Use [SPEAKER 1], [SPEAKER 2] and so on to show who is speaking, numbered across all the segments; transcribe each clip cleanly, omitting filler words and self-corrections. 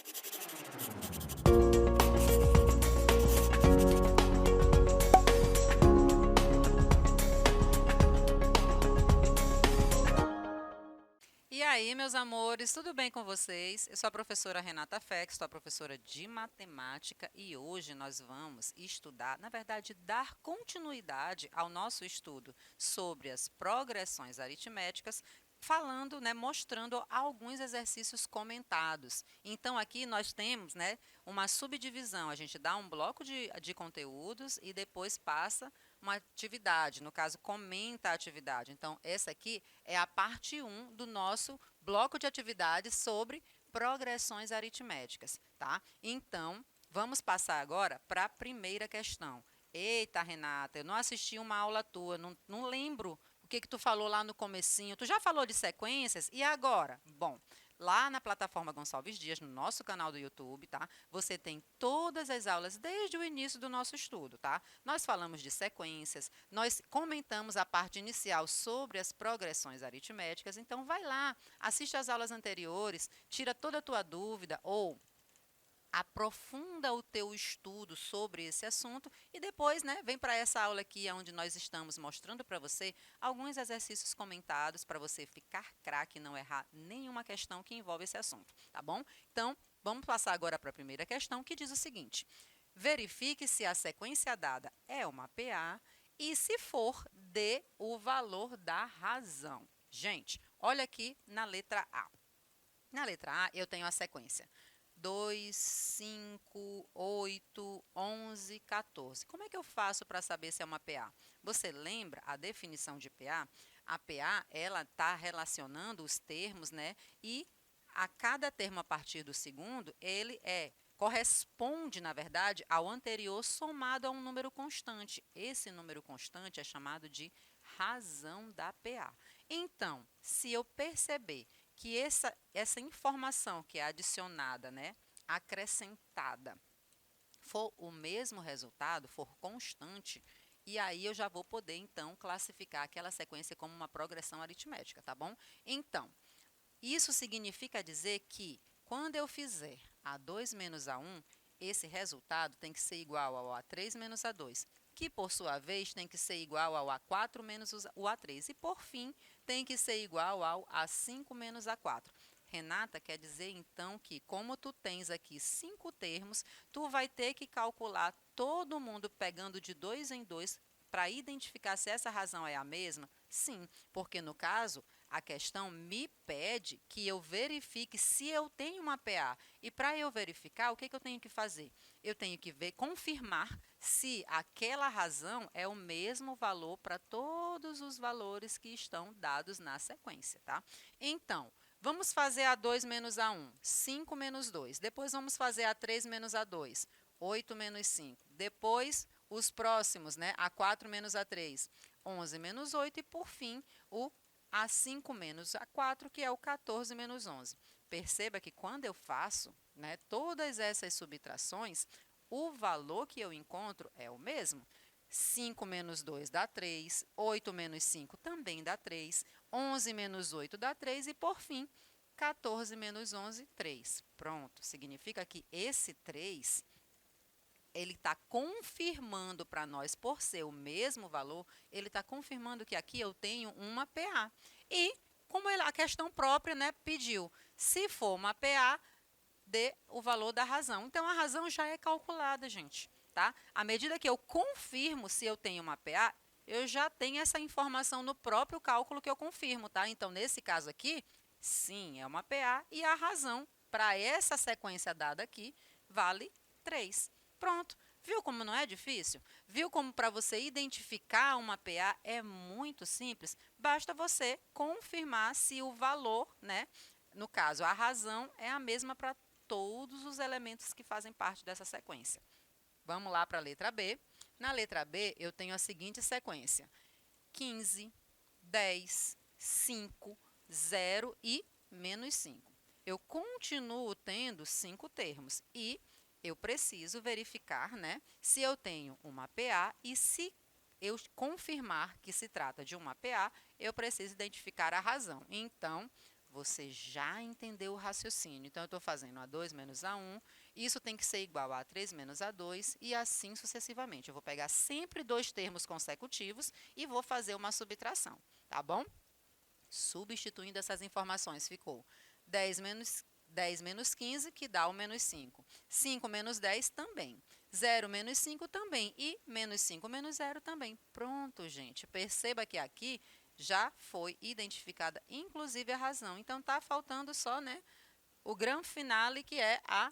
[SPEAKER 1] E aí, meus amores, tudo bem com vocês? Eu sou a professora Renata Fex, sou a professora de matemática e hoje nós vamos estudar, na verdade, dar continuidade ao nosso estudo sobre as progressões aritméticas, falando, né, mostrando alguns exercícios comentados. Então, aqui nós temos, né, uma subdivisão, a gente dá um bloco de conteúdos e depois passa uma atividade, no caso, comenta a atividade. Então, essa aqui é a parte 1 do nosso bloco de atividades sobre progressões aritméticas, tá? Então, vamos passar agora para a primeira questão. Eita, Renata, eu não assisti uma aula tua, não lembro o que tu falou lá no comecinho. Tu já falou de sequências? E agora? Bom, lá na plataforma Gonçalves Dias, no nosso canal do YouTube, tá? Você tem todas as aulas desde o início do nosso estudo, tá? Nós falamos de sequências, nós comentamos a parte inicial sobre as progressões aritméticas, então vai lá, assiste as aulas anteriores, tira toda a tua dúvida ou aprofunda o teu estudo sobre esse assunto e depois, né, vem para essa aula aqui onde nós estamos mostrando para você alguns exercícios comentados para você ficar craque e não errar nenhuma questão que envolve esse assunto, tá bom? Então, vamos passar agora para a primeira questão que diz o seguinte: verifique se a sequência dada é uma PA e se for, dê o valor da razão. Gente, olha aqui na letra A. Na letra A, eu tenho a sequência 2, 5, 8, 11, 14. Como é que eu faço para saber se é uma PA? Você lembra a definição de PA? A PA, ela está relacionando os termos, né? E a cada termo a partir do segundo, ele corresponde, na verdade, ao anterior somado a um número constante. Esse número constante é chamado de razão da PA. Então, se eu perceber que essa informação que é adicionada, né, acrescentada, for o mesmo resultado, for constante, e aí eu já vou poder, então, classificar aquela sequência como uma progressão aritmética, tá bom? Então, isso significa dizer que, quando eu fizer A2 menos A1, esse resultado tem que ser igual ao A3 menos A2, que, por sua vez, tem que ser igual ao A4 menos o A3. E, por fim, tem que ser igual ao A5 menos A4. Renata, quer dizer, então, que como tu tens aqui 5 termos, tu vai ter que calcular todo mundo pegando de 2 em 2 para identificar se essa razão é a mesma? Sim, porque, no caso, a questão me pede que eu verifique se eu tenho uma PA. E para eu verificar, o que eu tenho que fazer? Eu tenho que confirmar se aquela razão é o mesmo valor para todos os valores que estão dados na sequência, tá? Então, vamos fazer A2 menos A1, 5 menos 2. Depois vamos fazer A3 menos A2, 8 menos 5. Depois, os próximos, né? A4 menos A3, 11 menos 8. E, por fim, o A5 menos A4, que é o 14 menos 11. Perceba que quando eu faço, né, todas essas subtrações, o valor que eu encontro é o mesmo. 5 menos 2 dá 3, 8 menos 5 também dá 3, 11 menos 8 dá 3 e, por fim, 14 menos 11, 3. Pronto, significa que esse 3 ele está confirmando para nós, por ser o mesmo valor, ele está confirmando que aqui eu tenho uma PA. E, como a questão própria, né, pediu, se for uma PA, dê o valor da razão. Então, a razão já é calculada, gente, tá? À medida que eu confirmo se eu tenho uma PA, eu já tenho essa informação no próprio cálculo que eu confirmo, tá? Então, nesse caso aqui, sim, é uma PA e a razão para essa sequência dada aqui vale 3. Pronto. Viu como não é difícil? Viu como para você identificar uma PA é muito simples? Basta você confirmar se o valor, né, no caso, a razão é a mesma para todos os elementos que fazem parte dessa sequência. Vamos lá para a letra B. Na letra B, eu tenho a seguinte sequência: 15, 10, 5, 0 e menos 5. Eu continuo tendo 5 termos e eu preciso verificar, né, se eu tenho uma PA e se eu confirmar que se trata de uma PA, eu preciso identificar a razão. Então, você já entendeu o raciocínio. Então, eu estou fazendo A2 menos A1, isso tem que ser igual a A3 menos A2 e assim sucessivamente. Eu vou pegar sempre dois termos consecutivos e vou fazer uma subtração, tá bom? Substituindo essas informações, ficou 10 menos 15, que dá o menos 5. 5 menos 10 também. 0 menos 5 também. E menos 5 menos 0 também. Pronto, gente. Perceba que aqui já foi identificada, inclusive, a razão. Então, está faltando só, né, o grande finale, que é a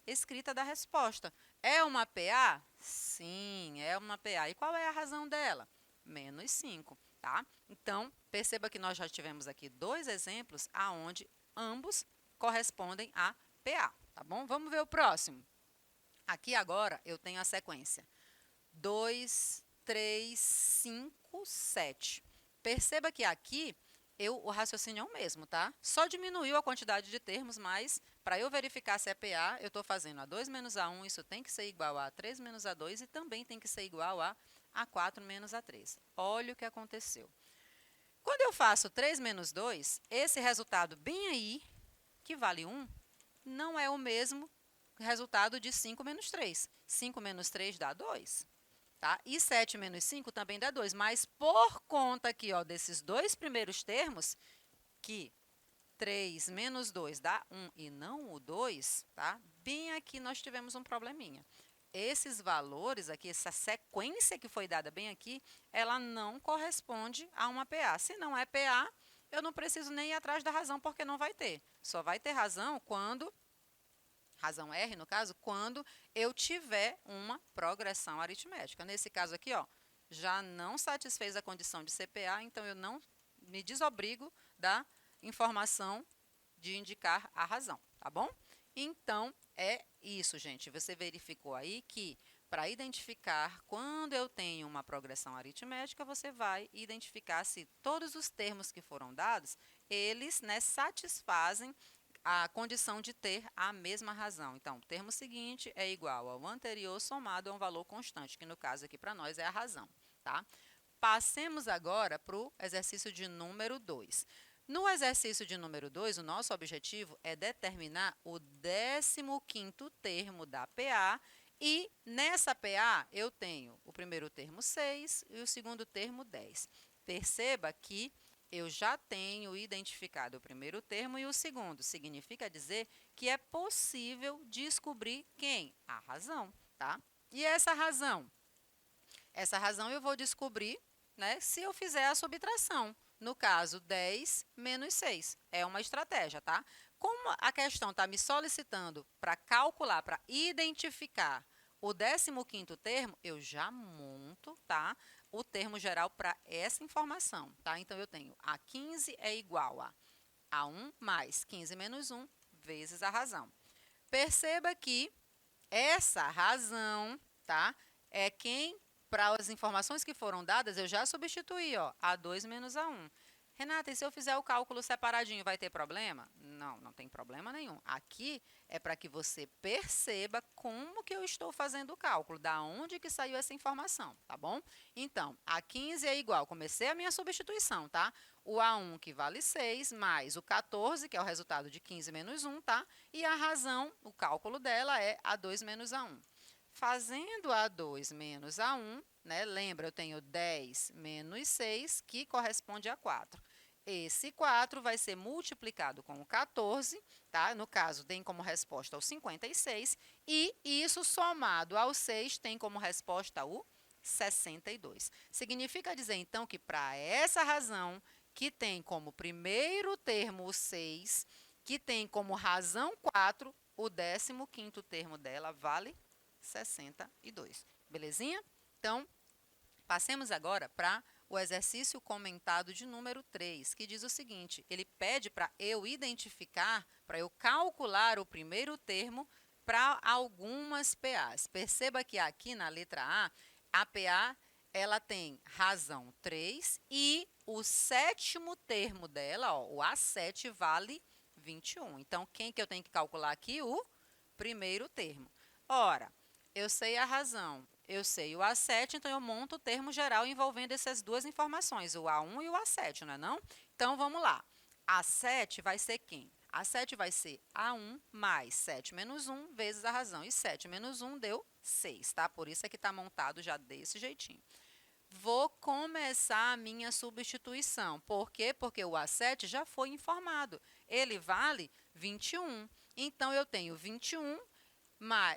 [SPEAKER 1] escrita da resposta. É uma PA? Sim, é uma PA. E qual é a razão dela? Menos 5, tá? Então, perceba que nós já tivemos aqui dois exemplos aonde ambos correspondem a PA, tá bom? Vamos ver o próximo. Aqui agora eu tenho a sequência 2, 3, 5, 7. Perceba que aqui o raciocínio é o mesmo, tá? Só diminuiu a quantidade de termos, mas para eu verificar se é PA, eu estou fazendo A2 menos A1, isso tem que ser igual a A3 menos A2 e também tem que ser igual a A4 menos A3. Olha o que aconteceu. Quando eu faço 3 menos 2, esse resultado bem aí, que vale 1, não é o mesmo resultado de 5 menos 3. 5 menos 3 dá 2. Tá? E 7 menos 5 também dá 2, mas por conta aqui, ó, desses dois primeiros termos, que 3 menos 2 dá 1 e não o 2, tá? Bem aqui nós tivemos um probleminha. Esses valores aqui, essa sequência que foi dada bem aqui, ela não corresponde a uma PA. Se não é PA, eu não preciso nem ir atrás da razão, porque não vai ter. Só vai ter razão quando... razão R, no caso, quando eu tiver uma progressão aritmética. Nesse caso aqui, ó, já não satisfez a condição de CPA, então eu não me desobrigo da informação de indicar a razão, tá bom? Então, é isso, gente. Você verificou aí que para identificar quando eu tenho uma progressão aritmética, você vai identificar se todos os termos que foram dados, eles, né, satisfazem a condição de ter a mesma razão. Então, o termo seguinte é igual ao anterior somado a um valor constante, que no caso aqui para nós é a razão, tá? Passemos agora para o exercício de número 2. No exercício de número 2, o nosso objetivo é determinar o 15º termo da PA e nessa PA eu tenho o primeiro termo 6 e o segundo termo 10. Perceba que eu já tenho identificado o primeiro termo e o segundo. Significa dizer que é possível descobrir quem? A razão, tá? E essa razão? Essa razão eu vou descobrir, né, se eu fizer a subtração. No caso, 10 menos 6. É uma estratégia, tá? Como a questão está me solicitando para calcular, para identificar o 15º termo, eu já monto, tá, o termo geral para essa informação, tá? Então, eu tenho a 15 é igual a 1 mais 15 menos 1 vezes a razão. Perceba que essa razão, tá, é quem, para as informações que foram dadas, eu já substituí, ó, A2 menos A1. Renata, e se eu fizer o cálculo separadinho, vai ter problema? Não, não tem problema nenhum. Aqui é para que você perceba como que eu estou fazendo o cálculo, da onde que saiu essa informação, tá bom? Então, a 15 é igual, comecei a minha substituição, tá? O A1, que vale 6, mais o 14, que é o resultado de 15 menos 1, tá? E a razão, o cálculo dela é A2 menos A1. Fazendo A2 menos A1, né? Lembra, eu tenho 10 menos 6, que corresponde a 4. Esse 4 vai ser multiplicado com o 14, tá? No caso, tem como resposta o 56, e isso somado ao 6 tem como resposta o 62. Significa dizer, então, que para essa razão, que tem como primeiro termo o 6, que tem como razão 4, o 15º termo dela vale 62. Belezinha? Então, passemos agora para o exercício comentado de número 3, que diz o seguinte, ele pede para eu identificar, para eu calcular o primeiro termo para algumas PAs. Perceba que aqui na letra A PA, ela tem razão 3 e o sétimo termo dela, ó, o A7, vale 21. Então, quem que eu tenho que calcular aqui? O primeiro termo. Ora, eu sei a razão, eu sei o A7, então eu monto o termo geral envolvendo essas duas informações, o A1 e o A7, não é não? Então, vamos lá. A7 vai ser quem? A7 vai ser A1 mais 7 menos 1 vezes a razão. E 7 menos 1 deu 6, tá? Por isso é que está montado já desse jeitinho. Vou começar a minha substituição. Por quê? Porque o A7 já foi informado. Ele vale 21. Então, eu tenho 21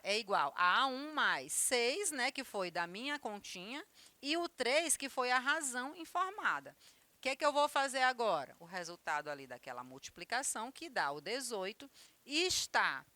[SPEAKER 1] é igual a A1 mais 6, né, que foi da minha continha, e o 3, que foi a razão informada. O que é que eu vou fazer agora? O resultado ali daquela multiplicação, que dá o 18, está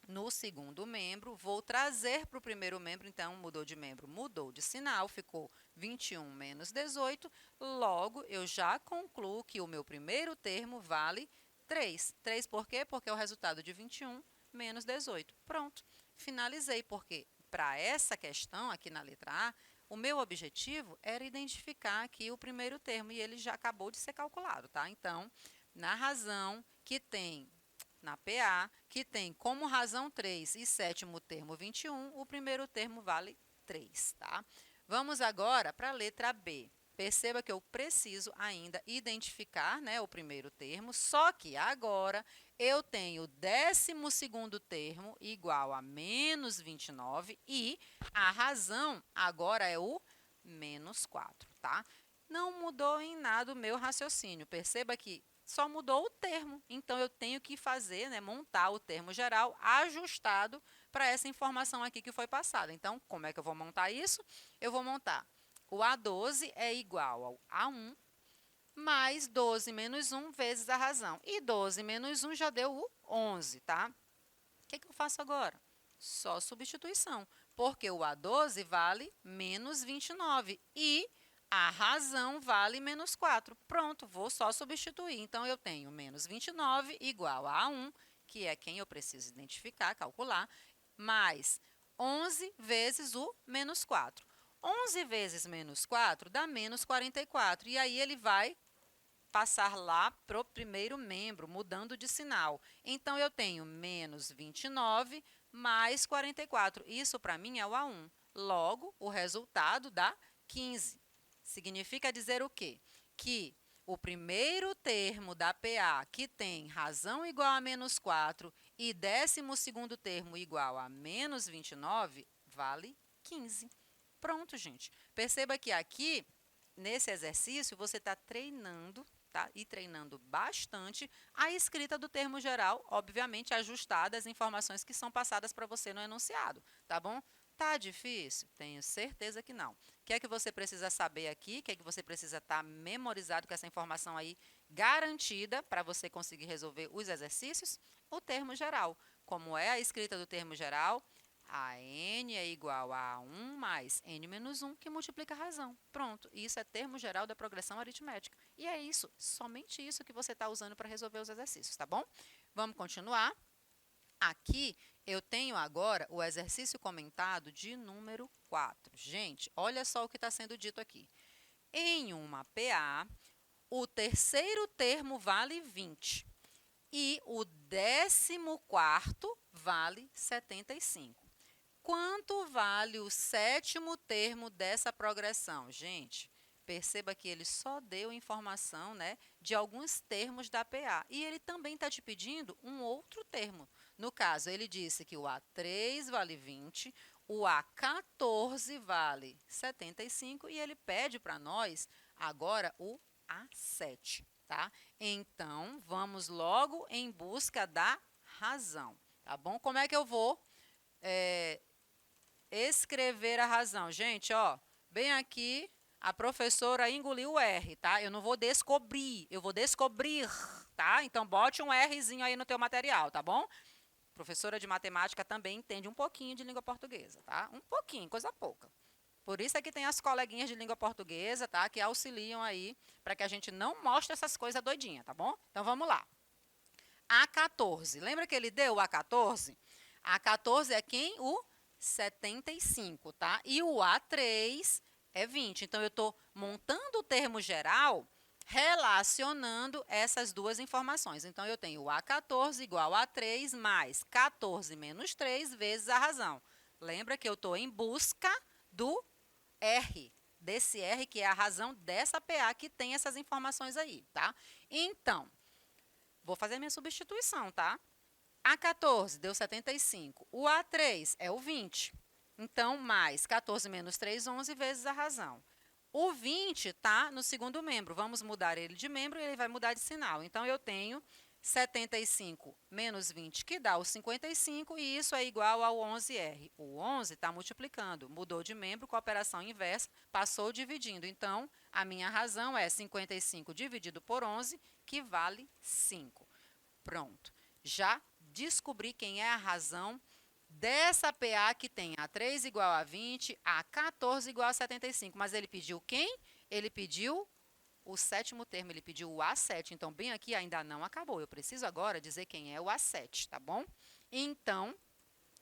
[SPEAKER 1] no segundo membro, vou trazer para o primeiro membro, então mudou de membro, mudou de sinal, ficou 21 menos 18, logo eu já concluo que o meu primeiro termo vale 3. 3 por quê? Porque é o resultado de 21 menos 18. Pronto, finalizei, porque para essa questão aqui na letra A, o meu objetivo era identificar aqui o primeiro termo e ele já acabou de ser calculado, tá? Então, na razão que tem na PA, que tem como razão 3 e sétimo termo 21, o primeiro termo vale 3, tá? Vamos agora para a letra B. Perceba que eu preciso ainda identificar, né, o primeiro termo, só que agora eu tenho o 12º termo igual a menos 29 e a razão agora é o menos 4, tá? Não mudou em nada o meu raciocínio. Perceba que só mudou o termo. Então, eu tenho que fazer, né, montar o termo geral ajustado para essa informação aqui que foi passada. Então, como é que eu vou montar isso? Eu vou montar o A12 é igual ao A1 mais 12 menos 1 vezes a razão. E 12 menos 1 já deu o 11, tá? O que eu faço agora? Só substituição, porque o A12 vale menos 29 e a razão vale menos 4. Pronto, vou só substituir. Então, eu tenho menos 29 igual a 1, que é quem eu preciso identificar, calcular, mais 11 vezes o menos 4. 11 vezes menos 4 dá menos 44. E aí, ele vai passar lá para o primeiro membro, mudando de sinal. Então, eu tenho menos 29 mais 44. Isso, para mim, é o A1. Logo, o resultado dá 15. Significa dizer o quê? Que o primeiro termo da PA, que tem razão igual a menos 4, e 12º termo igual a menos 29, vale 15. Pronto, gente. Perceba que aqui, nesse exercício, você está treinando, tá? E treinando bastante a escrita do termo geral, obviamente ajustada às informações que são passadas para você no enunciado, tá bom? Tá difícil? Tenho certeza que não. O que é que você precisa saber aqui? O que é que você precisa estar memorizado com essa informação aí garantida para você conseguir resolver os exercícios? O termo geral. Como é a escrita do termo geral? A n é igual a 1 mais n menos 1, que multiplica a razão. Pronto, isso é termo geral da progressão aritmética. E é isso, somente isso que você está usando para resolver os exercícios, tá bom? Vamos continuar? Aqui, eu tenho agora o exercício comentado de número 4. Gente, olha só o que está sendo dito aqui. Em uma PA, o terceiro termo vale 20 e o 14º vale 75. Quanto vale o sétimo termo dessa progressão? Gente, perceba que ele só deu informação, né, de alguns termos da PA. E ele também está te pedindo um outro termo. No caso, ele disse que o A3 vale 20, o A14 vale 75 e ele pede para nós agora o A7, tá? Então, vamos logo em busca da razão, tá bom? Como é que eu vou escrever a razão? Gente, ó, bem aqui, a professora engoliu o R, tá? Eu não vou descobrir, eu vou descobrir, tá? Então, bote um Rzinho aí no teu material, tá bom? Professora de matemática também entende um pouquinho de língua portuguesa, tá? Um pouquinho, coisa pouca. Por isso é que tem as coleguinhas de língua portuguesa, tá? Que auxiliam aí para que a gente não mostre essas coisas doidinhas, tá bom? Então, vamos lá. A14. Lembra que ele deu o A14? A14 é quem? O 75, tá? E o A3 é 20. Então, eu estou montando o termo geral relacionando essas duas informações. Então, eu tenho o A14 igual a 3 mais 14 menos 3 vezes a razão. Lembra que eu estou em busca do R, desse R que é a razão dessa PA que tem essas informações aí, tá? Então, Vou fazer minha substituição, tá? A14 deu 75. O A3 é o 20. Então, mais 14 menos 3, 11 vezes a razão. O 20 está no segundo membro. Vamos mudar ele de membro e ele vai mudar de sinal. Então, eu tenho 75 menos 20, que dá o 55, e isso é igual ao 11R. O 11 está multiplicando, mudou de membro com a operação inversa, passou dividindo. Então, a minha razão é 55 dividido por 11, que vale 5. Pronto. Já descobri quem é a razão dessa PA que tem A3 igual a 20, A14 igual a 75. Mas ele pediu quem? Ele pediu o sétimo termo, ele pediu o A7. Então, bem aqui ainda não acabou. Eu preciso agora dizer quem é o A7, tá bom? Então,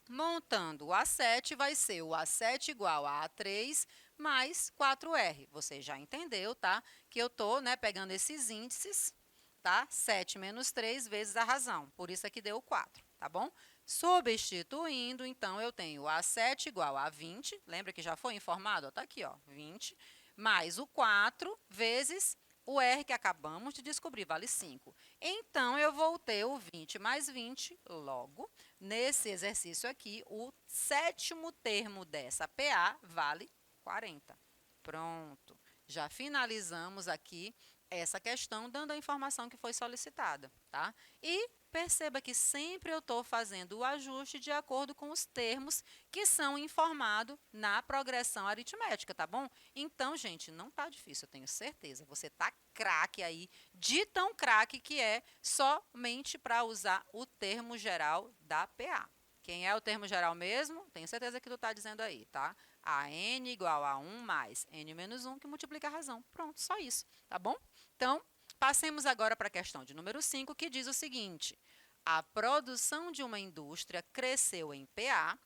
[SPEAKER 1] montando o A7, vai ser o A7 igual a A3 mais 4R. Você já entendeu, tá? Que eu estou, né, pegando esses índices, tá? 7 menos 3 vezes a razão. Por isso aqui deu 4, tá bom? Substituindo, então, eu tenho o A7 igual a 20. Lembra que já foi informado? Está aqui, ó, 20. Mais o 4 vezes o R que acabamos de descobrir, vale 5. Então, eu vou ter o 20 mais 20, logo, nesse exercício aqui, o sétimo termo dessa PA vale 40. Pronto. Já finalizamos aqui essa questão, dando a informação que foi solicitada, tá? E perceba que sempre eu estou fazendo o ajuste de acordo com os termos que são informados na progressão aritmética, tá bom? Então, gente, não tá difícil, eu tenho certeza. Você tá craque aí, de tão craque que é somente para usar o termo geral da PA. Quem é o termo geral mesmo? Tenho certeza que tu tá dizendo aí, tá? A n igual a 1 mais n menos 1, que multiplica a razão. Pronto, só isso, tá bom? Então, passemos agora para a questão de número 5, que diz o seguinte: a produção de uma indústria cresceu em PA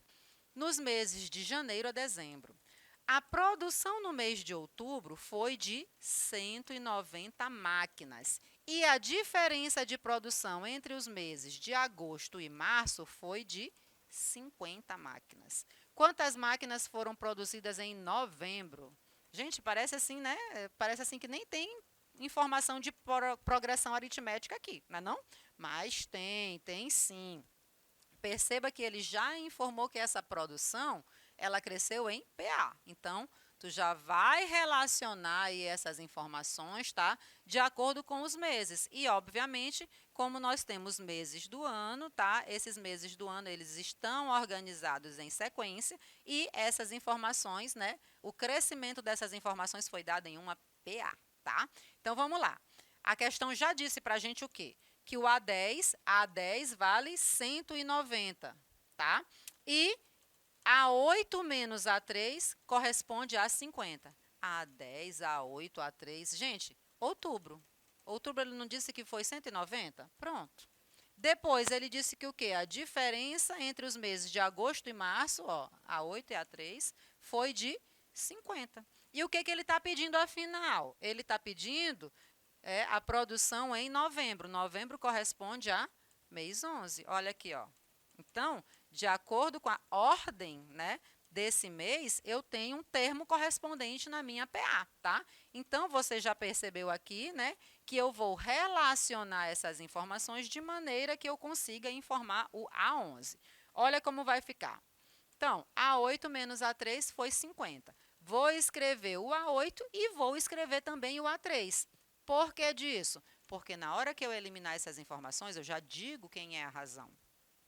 [SPEAKER 1] nos meses de janeiro a dezembro. A produção no mês de outubro foi de 190 máquinas e a diferença de produção entre os meses de agosto e março foi de 50 máquinas. Quantas máquinas foram produzidas em novembro? Gente, parece assim, né? Parece assim que nem tem informação de progressão aritmética aqui, não é não? Mas tem sim. Perceba que ele já informou que essa produção, ela cresceu em PA. Então, tu já vai relacionar aí essas informações, tá? De acordo com os meses. E, obviamente, como nós temos meses do ano, tá? Esses meses do ano, eles estão organizados em sequência e essas informações, né? O crescimento dessas informações foi dado em uma PA, tá? Então, vamos lá. A questão já disse para a gente o quê? Que o A10 vale 190, tá? E A8 menos A3 corresponde a 50. A10, A8, A3. Gente, outubro. Outubro ele não disse que foi 190? Pronto. Depois ele disse que o quê? A diferença entre os meses de agosto e março, ó, A8 e A3, foi de 50. E o que, que ele está pedindo afinal? Ele está pedindo a produção em novembro. Novembro corresponde a mês 11. Olha aqui, ó. Então, de acordo com a ordem, né, desse mês, eu tenho um termo correspondente na minha PA, tá? Então, você já percebeu aqui, né, que eu vou relacionar essas informações de maneira que eu consiga informar o A11. Olha como vai ficar. Então, A8 menos A3 foi 50. Vou escrever o A8 e vou escrever também o A3. Por que disso? Porque na hora que eu eliminar essas informações, eu já digo quem é a razão.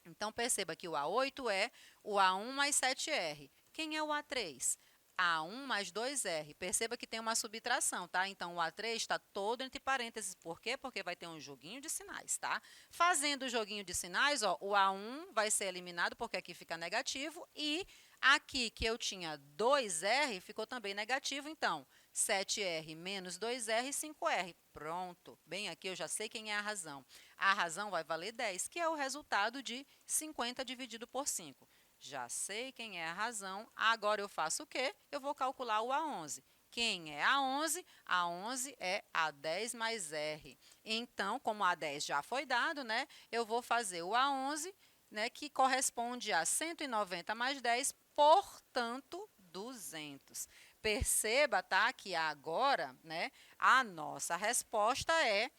[SPEAKER 1] Então, perceba que o A8 é o A1 mais 7R. Quem é o A3? A1 mais 2R. Perceba que tem uma subtração, tá? Então, o A3 está todo entre parênteses. Por quê? Porque vai ter um joguinho de sinais, tá? Fazendo o joguinho de sinais, ó, o A1 vai ser eliminado porque aqui fica negativo e aqui que eu tinha 2R ficou também negativo, então 7R menos 2R, 5R. Pronto. Bem, aqui eu já sei quem é a razão. A razão vai valer 10, que é o resultado de 50 dividido por 5. Já sei quem é a razão. Agora eu faço o quê? Eu vou calcular o A11. Quem é A11? A11 é A10 mais R. Então, como A10 já foi dado, né, eu vou fazer o A11, né, que corresponde a 190 mais 10, portanto, 200. Perceba, tá, que agora, né, a nossa resposta é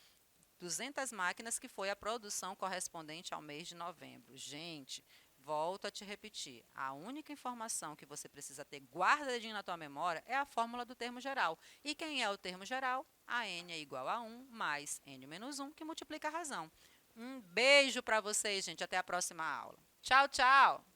[SPEAKER 1] 200 máquinas, que foi a produção correspondente ao mês de novembro. Gente, volto a te repetir, a única informação que você precisa ter guardadinho na tua memória é a fórmula do termo geral. E quem é o termo geral? A n é igual a 1 mais n menos 1, que multiplica a razão. Um beijo para vocês, gente. Até a próxima aula. Tchau, tchau!